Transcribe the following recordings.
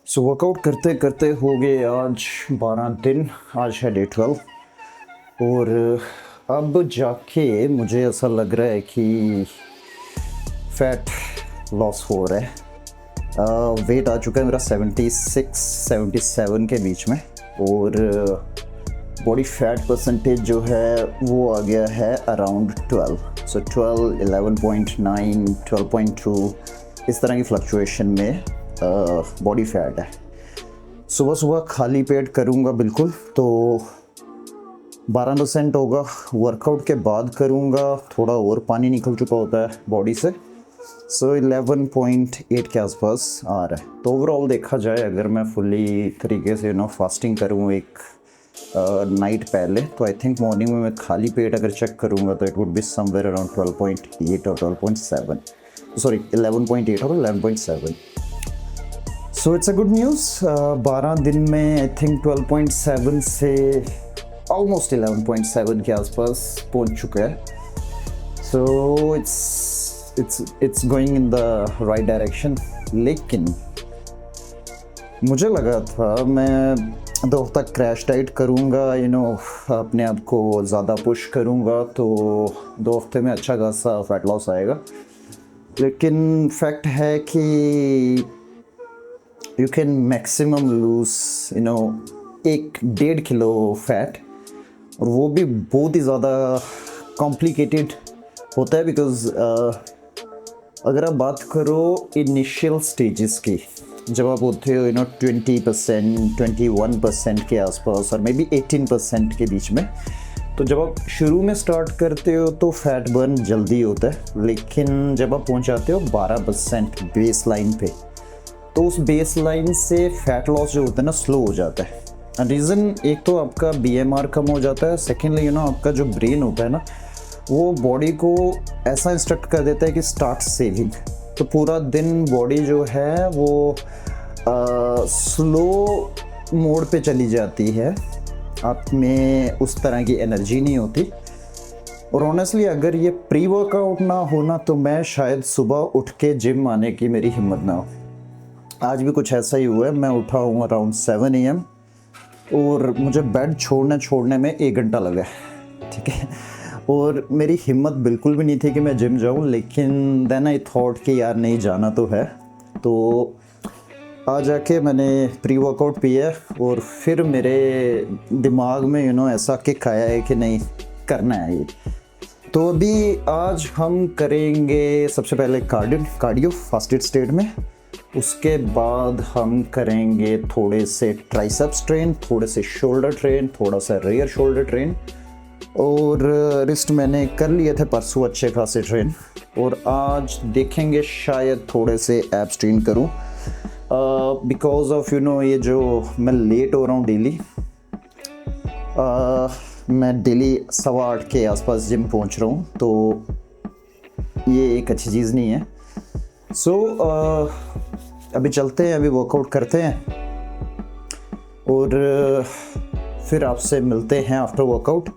So workout करते करते हो गए आज 12 दिन। आज है डे 12 और अब जाके मुझे ऐसा लग रहा है कि फैट लॉस हो रहा है। वेट आ चुका है मेरा 76-77 के बीच में और बॉडी फैट परसेंटेज जो है वो आ गया है अराउंड 12। सो 12, 11.9, 12.2 इस तरह की फ्लक्चुएशन में बॉडी फैट है। सुबह सुबह खाली पेट करूँगा बिल्कुल तो 12% होगा। वर्कआउट के बाद करूँगा थोड़ा और पानी निकल चुका होता है बॉडी से, सो 11.8 के आसपास आ रहा है। तो ओवरऑल देखा जाए अगर मैं फुली तरीके से फास्टिंग करूँ एक नाइट पहले, तो आई थिंक मॉर्निंग में मैं खाली पेट अगर चेक करूँगा तो it would be somewhere around 12.8 और 12.7, सॉरी 11.8 और 11.7। So it's a good news. 12 दिन में आई थिंक 12.7 से ऑलमोस्ट 11.7 के आसपास पहुंच चुका है। So it's going in the right direction. लेकिन मुझे लगा था मैं 2 हफ्ता क्रैश डाइट करूँगा, अपने आप को ज़्यादा पुश करूँगा तो 2 हफ्ते में अच्छा खासा फैट लॉस आएगा। लेकिन फैक्ट है कि you can maximum lose 1-1.5 kilo fat, और वो भी बहुत ही ज़्यादा कॉम्प्लिकेटेड होता है बिकॉज अगर आप बात करो इनिशियल स्टेजेस की, जब आप होते हो 20%, 21% के आसपास और मे बी 18% के बीच में, तो जब आप शुरू में स्टार्ट करते हो तो फैट बर्न जल्दी होता है। लेकिन जब आप पहुंच जाते हो 12% बेस लाइन पे, तो उस बेस लाइन से फैट लॉस जो होता है ना स्लो हो जाता है। रीज़न एक तो आपका BMR कम हो जाता है, सेकेंडली आपका जो ब्रेन होता है ना वो बॉडी को ऐसा इंस्ट्रक्ट कर देता है कि स्टार्ट सेविंग। तो पूरा दिन बॉडी जो है वो स्लो मोड पे चली जाती है, आप में उस तरह की एनर्जी नहीं होती। और ऑनेस्टली अगर ये प्री वर्कआउट ना होना तो मैं शायद सुबह उठ के जिम आने की मेरी हिम्मत ना हो। आज भी कुछ ऐसा ही हुआ है। मैं उठा हूँ अराउंड 7 AM और मुझे बेड छोड़ने में 1 घंटा लगा, ठीक है। और मेरी हिम्मत बिल्कुल भी नहीं थी कि मैं जिम जाऊँ, लेकिन देन आई थॉट कि यार नहीं जाना तो है। तो आ जाके मैंने प्री वर्कआउट पिया और फिर मेरे दिमाग में ऐसा किक आया है कि नहीं करना है ये। तो अभी आज हम करेंगे सबसे पहले कार्डियो फास्टेड स्टेट में, उसके बाद हम करेंगे थोड़े से ट्राइसेप्स ट्रेन, थोड़े से शोल्डर ट्रेन, थोड़ा सा रेयर शोल्डर ट्रेन, और रिस्ट मैंने कर लिए थे परसों अच्छे खासे ट्रेन। और आज देखेंगे शायद थोड़े से एब्स ट्रेन करूँ बिकॉज ऑफ ये जो मैं लेट हो रहा हूँ डेली। मैं डेली 8:15 के आसपास जिम पहुँच रहा हूँ, तो ये एक अच्छी चीज़ नहीं है। सो अभी चलते हैं, अभी वर्कआउट करते हैं और फिर आपसे मिलते हैं आफ्टर वर्कआउट।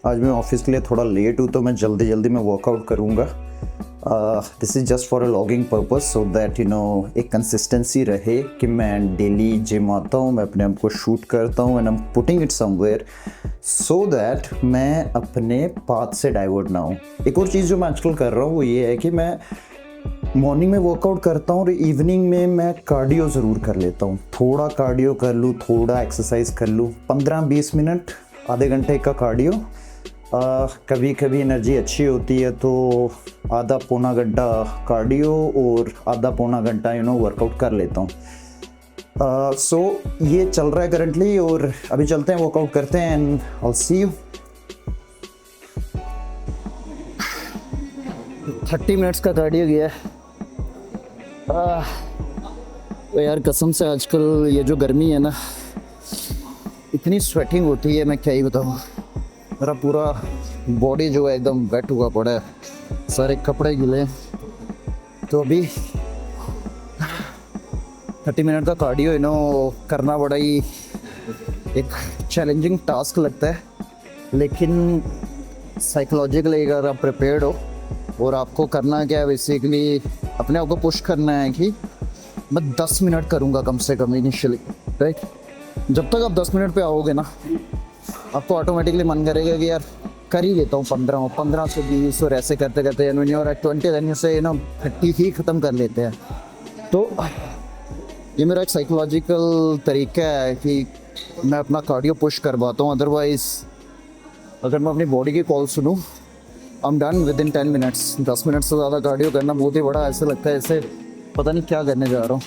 आज मैं ऑफिस के लिए थोड़ा लेट हूँ तो मैं जल्दी में वर्कआउट करूँगा। This is just for a logging purpose, so that एक कंसिस्टेंसी रहे कि मैं डेली जिम आता हूँ, मैं अपने आप को शूट करता हूँ and I am putting it somewhere so that मैं अपने पाथ से डाइवर्ट ना हूँ। एक और चीज़ जो मैं आजकल कर रहा हूँ वो ये है कि मैं मॉर्निंग में वर्कआउट करता हूँ और इवनिंग में मैं कार्डियो ज़रूर कर लेता हूँ। थोड़ा कार्डियो कर लूँ, थोड़ा एक्सरसाइज कर लूँ, 15-20 मिनट, आधे घंटे का कार्डियो। कभी कभी एनर्जी अच्छी होती है तो आधा पौना घंटा कार्डियो और आधा पौना घंटा वर्कआउट कर लेता हूँ। सो ये चल रहा है करंटली और अभी चलते हैं वर्कआउट करते हैं and I will see you. 30 minutes का कार्डियो गया है। तो यार कसम से आजकल ये जो गर्मी है ना, इतनी स्वेटिंग होती है, मैं क्या ही बताऊँ। मेरा पूरा बॉडी जो है एकदम वेट हुआ पड़ा है, सारे कपड़े गिले। तो अभी 30 मिनट का कार्डियो करना बड़ा ही एक चैलेंजिंग टास्क लगता है, लेकिन साइकोलॉजिकली अगर आप प्रिपेयर्ड हो और आपको करना क्या है बेसिकली अपने आप को पुश करना है कि मैं 10 मिनट करूँगा कम से कम इनिशियली, राइट। जब तक आप 10 मिनट पे आओगे ना, आपको ऑटोमेटिकली मन करेगा कि यार कर ही लेता हूँ 15 से 20, और ऐसे करते करते when you are at 20 then you say ना 30 ही ख़त्म कर लेते हैं। तो ये मेरा एक साइकोलॉजिकल तरीका है कि मैं अपना कार्डियो पुश करवाता हूँ। अदरवाइज़ अगर मैं अपनी बॉडी की कॉल सुनूँ, I am done with in 10 minutes. 10 minute से ज़्यादा कार्डियो करना बहुत ही बड़ा ऐसा लगता है ऐसे पता नहीं क्या करने जा रहा हूँ।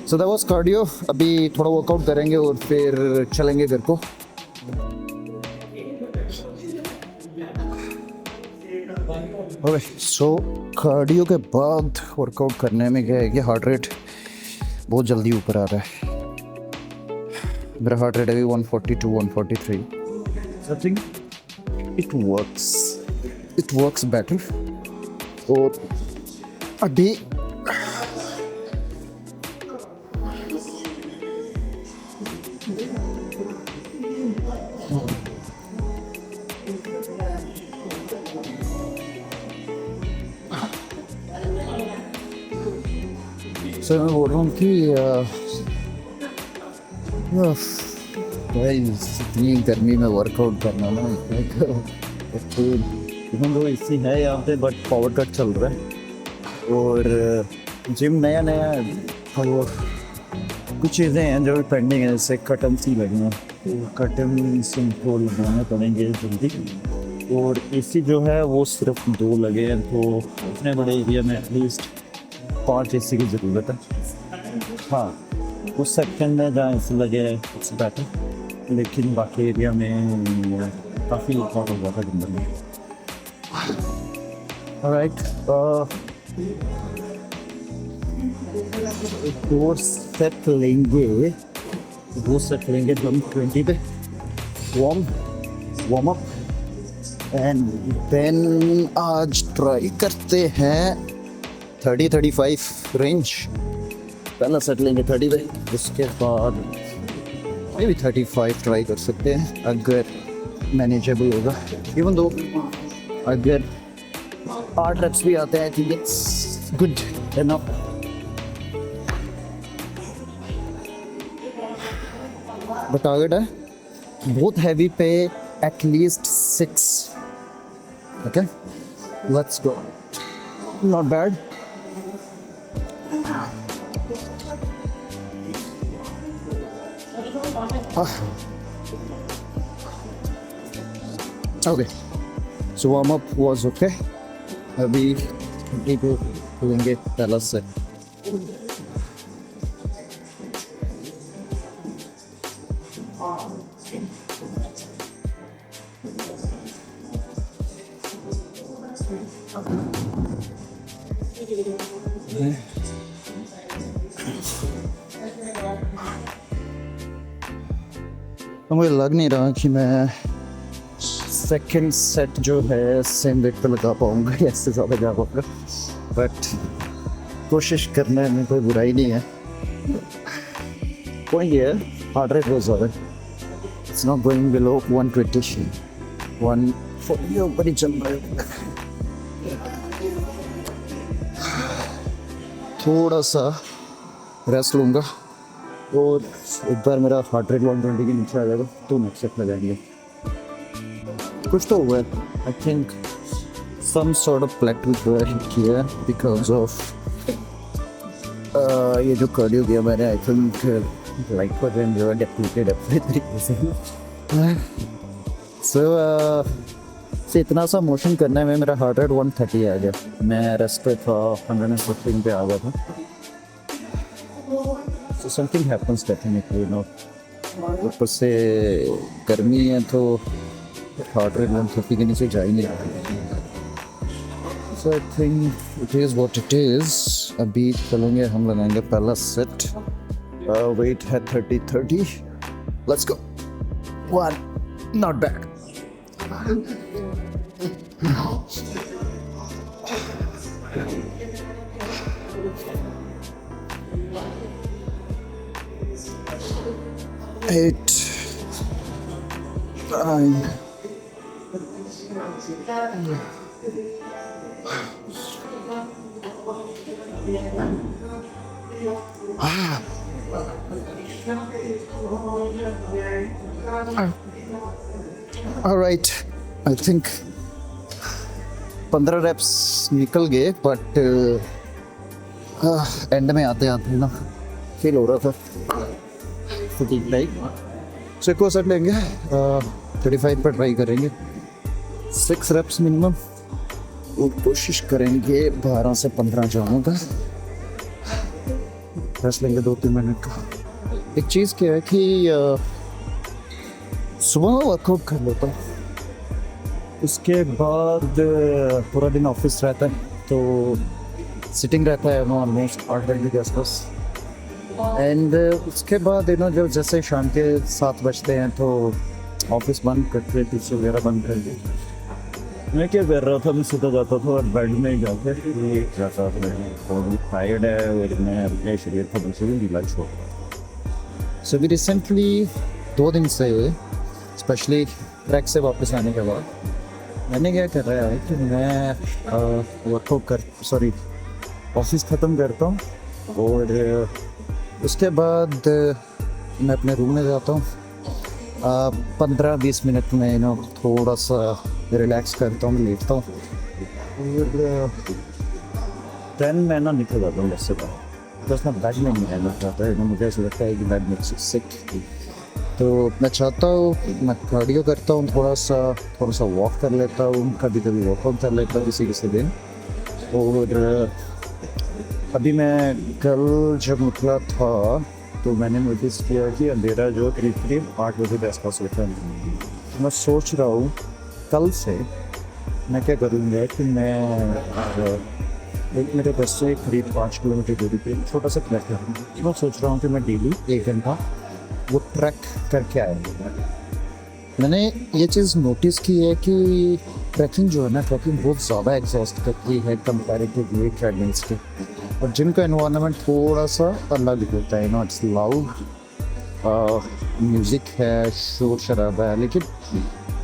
So that was cardio. अभी थोड़ा वर्कआउट करेंगे और फिर चलेंगे घर को। ओके, सो कार्डियो के बाद वर्कआउट करने में क्या है कि हार्ट रेट बहुत जल्दी ऊपर आ रहा है। मेरा हार्ट रेट अभी 142 143 समथिंग। It works better. और अभी सर मैं बोल रहा हूँ कि भाई इतनी गर्मी में वर्कआउट करना ना, इवन दो एसी है यहाँ पे बट पावर कट चल रहा है। और जिम नया है, और कुछ चीज़ें हैं जो पेंडिंग है, जैसे कर्टन सी लगे हैं, तो कर्टन को लगाने पड़ेंगे जल्दी। और एसी जो है वो सिर्फ 2 लगे हैं, तो इतने बड़े एरिया में एटलीस्ट 5 एसी की ज़रूरत है। हाँ, उस सेक्शन में जहाँ एसी लगे हैं इट्स बेटर, लेकिन बाकी एरिया में काफ़ी वर्कआउट हो जाता है दिन भर में। ऑलराइट, दो सेट लेंगे हम 20 पे वार्म अप, एंड देन आज ट्राई करते हैं 30-35 रेंज। पहला सेट लेंगे 30 पे, उसके बाद मे बी 35 ट्राई कर सकते हैं अगर मैनेजेबल होगा। इवन दो अगर 8 रेप्स भी आते हैं, I think it's good enough. The target है बहुत हैवी पे at least 6। Okay, let's go. Not bad. Okay, so warm up was okay. अभी लेंगे पहला सेट। तो मुझे लग नहीं रहा कि मैं सेकंड सेट जो है सेम वेट पे लगा पाऊंगा, ऐसे ज़्यादा जा पाऊंगा, बट कोशिश करने में कोई बुराई नहीं है। पॉइंट ये है हार्ट रेट बहुत ज़्यादा, इट्स नॉट गोइंग बिलो 120, 140 ऊपर ही चल रहा है। थोड़ा सा रेस्ट लूँगा और एक बार मेरा हार्ट रेट 120 के नीचे आ जाएगा तो नेक्स्ट सेट लगाएंगे। कुछ तो हुआ है, I think some sort of plateau किया बिकॉज ऑफ ये जो कार्डियो किया मैंने, I think like for them जो डेप्लीटेड अपने तरीके से। सो इतना सा मोशन करने में मेरा हार्ट रेट 130 आ गया। मैं रेस्ट पे था, 115 पे आ गया था। So something happens definitely, you know. ऊपर से गर्मी है तो हार्ट रेट 130 के नीचे जा ही नहीं रहा। So I think it is what it is. अभी चलेंगे, हम लगाएंगे पहला सेट। वेट है 30-30। Let's go. 1, not bad. Eight, 9, 10, alright, I think 15 reps निकल गए, बट एंड में आते आते ना फील हो रहा था फटीग टाइप। सो एक और सेट लेंगे, 35 पर ट्राई करेंगे, 6 रेप्स मिनिमम, और कोशिश करेंगे 12 से 15 जाने का। रेस्ट लेंगे 2-3 मिनट का। एक चीज़ क्या है कि सुबह वर्कआउट कर लेता हूँ, उसके बाद पूरा दिन ऑफिस रहता है, तो सिटिंग रहता है ऑलमोस्ट 8 घंटे के आसपास। एंड उसके बाद जब जैसे शाम के 7 बजते हैं तो ऑफिस बंद करके, पीछे वगैरह बंद करके मैं क्या कर रहा था, मैं सीधा जाता था और बेड में जाके जाता था। और टायर्ड है और मैं अपने शरीर को बिल्कुल भी ढीला छोड़ रहा। सो अभी रिसेंटली 2 दिन से स्पेशली ट्रैक से वापस आने के बाद मैंने क्या कर रहा है कि मैं वर्कआउट ऑफिस ख़त्म करता हूँ और उसके बाद मैं अपने रूम में जाता हूँ। 15-20 मिनट में थोड़ा सा रिलैक्स करता हूँ, लेटता हूँ, और देन मैं निकल जाता हूँ बस से बाहर। बस मैं बेड में नहीं रहना चाहता है, मुझे ऐसा लगता है कि बेड मेक्स यू सिक। तो मैं चाहता हूँ मैं कार्डियो करता हूँ, थोड़ा सा वॉक कर लेता हूँ, कभी कभी वर्कआउट कर लेता हूँ किसी दिन। और अभी मैं कल जब निकला था तो मैंने नोटिस किया कि अंधेरा जो करीब 8 बजे के आसपास होता है। मैं सोच रहा हूँ कल से मैं क्या करूँगा कि एक मेरे घर से करीब 5 किलोमीटर दूरी पे छोटा सा ट्रैक है। मैं सोच रहा हूँ कि मैं डेली 1 घंटा वो ट्रैक करके आएगा। मैंने ये चीज़ नोटिस की है कि ट्रैकिंग जो है ना, ट्रैकिंग बहुत ज़्यादा एग्जॉस्ट करती है कंपैरेटिवली ट्रेडमिल्स के। और जिम का एनवायरनमेंट थोड़ा सा अलग होता है, इट्स लाउड, म्यूज़िक है, शोर शराबा है। लेकिन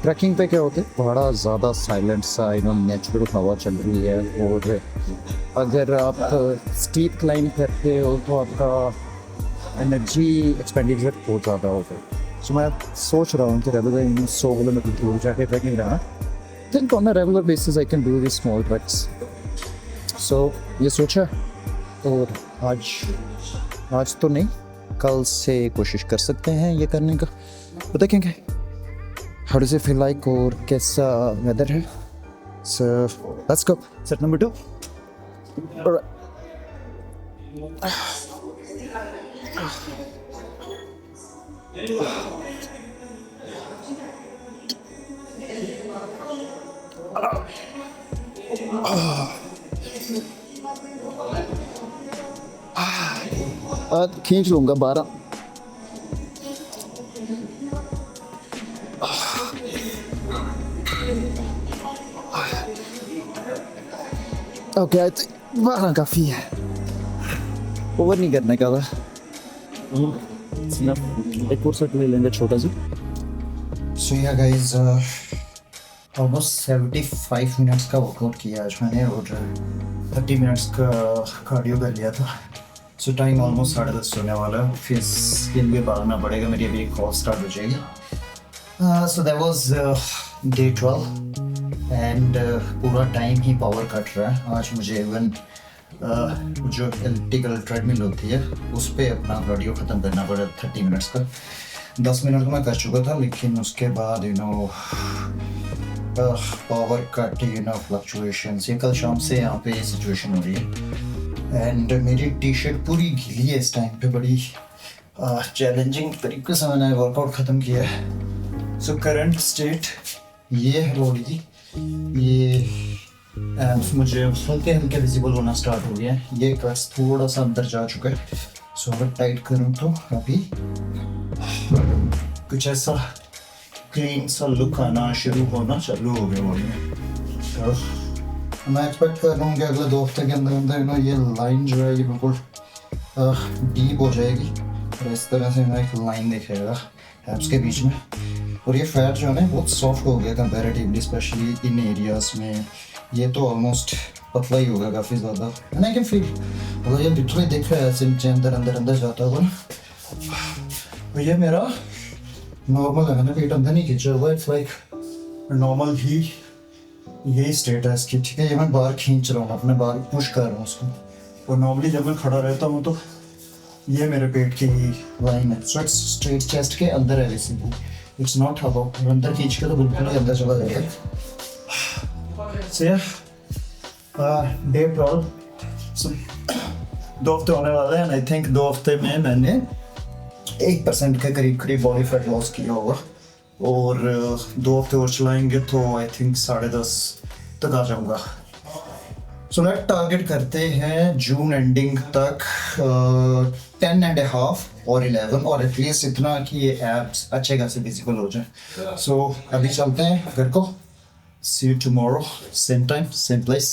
ट्रैकिंग पे क्या होता है, बड़ा ज़्यादा साइलेंट सा नेचुरल हवा चल रही है। और अगर आप स्टीप क्लाइंब करते हो तो आपका एनर्जी एक्सपेंडिचर बहुत ज़्यादा होता है। सो मैं सोच रहा हूँ कि रेगुलर 100 किलोमीटर दूर जाके ट्रैकिंग रहना, think on a regular basis I can do this small treks. So ये सोचा, और आज तो नहीं, कल से कोशिश कर सकते हैं ये करने का। तो देखेंगे how does it feel like और कैसा वेदर है। So let's go, set number 2। खींच लूँगा 12। ओके, आई थिंक 12 काफ़ी है, ओवर नहीं करने का था। एक और सेट ले लेंगे छोटा सा। सो या गाइस, ऑलमोस्ट 75 मिनट्स का वर्कआउट किया आज मैंने, और 30 मिनट्स का कार्डियो कर लिया था। सो टाइम ऑलमोस्ट 10:30 होने वाला है, फिर इसके लिए भागना पड़ेगा, मेरी अभी एक कॉल स्टार्ट हो जाएगी। So that was day 12 and पूरा टाइम ही पावर कट रहा है आज मुझे। इवन जो इलेक्ट्रिकल ट्रेडमिल होती है उस पर अपना कार्डियो ख़त्म करना पड़ा 30 मिनट्स का। 10 मिनट का मैं कर चुका था, लेकिन उसके बाद पावर कट, फ्लक्चुएशंस, ये कल शाम से यहाँ पे सिचुएशन हो रही है। एंड मेरी टी शर्ट पूरी गीली है इस टाइम पे, बड़ी चैलेंजिंग तरीके से मैंने वर्कआउट ख़त्म किया है। सो करंट स्टेट ये है बॉडी, ये मुझे हल्के हल्के विजिबल होना स्टार्ट हो गया है। ये कट्स थोड़ा सा अंदर जा चुका है। सो अगर टाइट करूँ तो अभी कुछ ऐसा क्लीन सा लुक आना शुरू होना चालू हो गया बॉडी में। तो मैं एक्सपेक्ट कर रहा हूँ कि अगले 2 हफ्ते के अंदर अंदर ये लाइन जो है ये बिल्कुल डीप हो जाएगी, और इस तरह से मैं एक लाइन दिखेगा एब्स के बीच में। और ये फैट जो है ना बहुत सॉफ्ट हो गया कंपैरेटिवली, स्पेशली इन एरियाज़ में। ये तो ऑलमोस्ट पतला ही होगा काफ़ी ज़्यादा, एंड आई कैन फील, मतलब ये लिटरली दिख रहा है ऐसे नीचे अंदर अंदर अंदर जाता हुआ। तो ये मेरा नॉर्मल है ना, पेट अंदर नहीं खींचा हुआ, इट्स लाइक नॉर्मल ही यही स्टेट है इसकी, ठीक है। ये मैं बाहर खींच रहा हूँ, अपने बाहर पुश कर रहा हूँ उसको। और नॉर्मली जब मैं खड़ा रहता हूँ तो ये मेरे पेट की लाइन है, सो इट्स स्ट्रेट चेस्ट के अंदर है बेसिकली, इट्स नॉट अबाउट, अंदर खींच के तो बिल्कुल ही अंदर चला जाएगा। डे 12, so 2 हफ्ते होने वाले हैं, आई थिंक 2 हफ्ते में मैंने 1% के करीब करीब बॉडी फैट लॉस किया होगा, और 2 हफ्ते और चलाएंगे तो आई थिंक 10.5 तक आ जाऊंगा। सो लेट टारगेट करते हैं जून एंडिंग तक 10.5 और 11, और एटलीस्ट इतना कि ये एब्स अच्छे खासे विजिबल हो जाए। सो अभी चलते हैं घर को। See you tomorrow, same time same place.